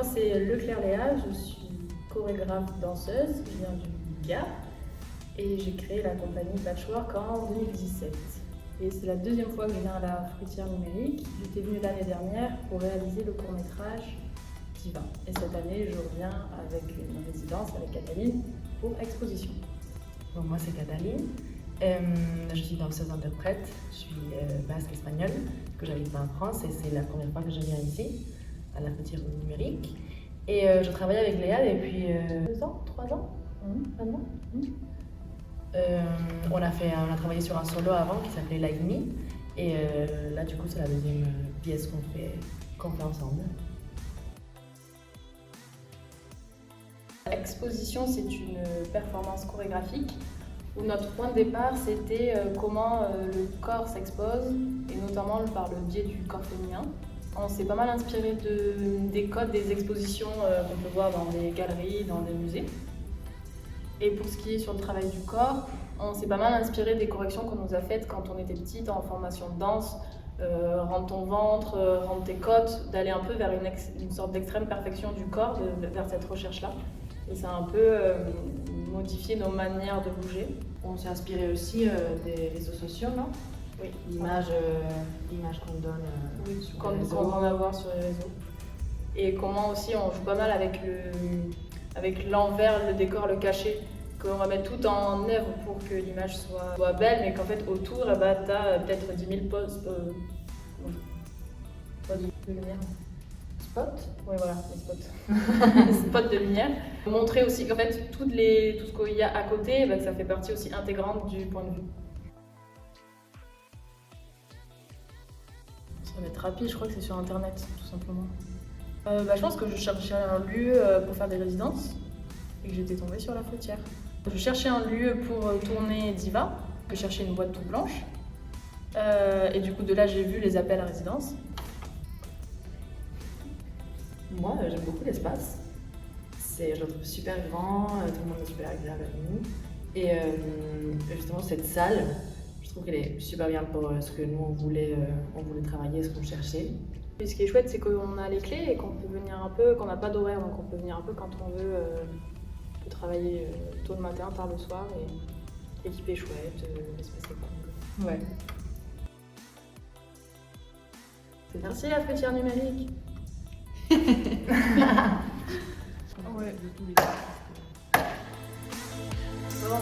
c'est Leclerc Léa, je suis chorégraphe danseuse, je viens du Gard et j'ai créé la compagnie Patchwork en 2017. Et c'est la deuxième fois que je viens à la Fruitière Numérique. J'étais venue l'année dernière pour réaliser le court-métrage Diva. Et cette année, je reviens avec une résidence avec Cataline pour exposition. Donc moi c'est Cataline, je suis danseuse interprète, je suis basque espagnole, que j'habite en France et c'est la première fois que je viens ici, à la Fruitière Numérique. Et je travaille avec Léa depuis 2 ans, 3 ans, maintenant. On a travaillé sur un solo avant qui s'appelait Like Me et là du coup c'est la deuxième pièce qu'on fait ensemble. Exposition, c'est une performance chorégraphique où notre point de départ c'était comment le corps s'expose et notamment par le biais du corps féminin. On s'est pas mal inspiré des codes des expositions qu'on peut voir dans des galeries, dans des musées. Et pour ce qui est sur le travail du corps, on s'est pas mal inspiré des corrections qu'on nous a faites quand on était petite en formation de danse. Rendre ton ventre, rendre tes côtes, d'aller un peu vers une sorte d'extrême perfection du corps, vers cette recherche-là. Et ça a un peu modifié nos manières de bouger. On s'est inspiré aussi des réseaux sociaux, non? Oui. L'image qu'on donne sur les réseaux. Qu'on va voir sur les réseaux. Et comment aussi on joue pas mal avec l'envers, le décor, le cachet. Qu'on va mettre tout en œuvre pour que l'image soit belle, mais qu'en fait autour, tu as peut-être 10 000 postes. Pas de lumière. Spot? Oui, voilà, les spots. Les spots de lumière. Montrer aussi qu'en fait, tout ce qu'il y a à côté, que ça fait partie aussi intégrante du point de vue. Ça va être rapide, je crois que c'est sur internet, tout simplement. Je pense que je cherchais un lieu pour faire des résidences et que j'étais tombée sur la Fruitière. Je cherchais un lieu pour tourner Diva, je cherchais une boîte toute blanche. Et du coup, de là, j'ai vu les appels à résidence. Moi, j'aime beaucoup l'espace. Je le trouve super grand, tout le monde est super agréable avec nous. Et justement, cette salle, je trouve qu'elle est super bien pour ce que nous, on voulait travailler, ce qu'on cherchait. Et ce qui est chouette, c'est qu'on a les clés et qu'on peut venir un peu, qu'on n'a pas d'horaire, donc on peut venir un peu quand on veut. On peut travailler tôt le matin, tard le soir, et l'équipe est chouette, l'espace est cool. Ouais. Merci la Fruitière Numérique. Ouais, de tous les Vraiment,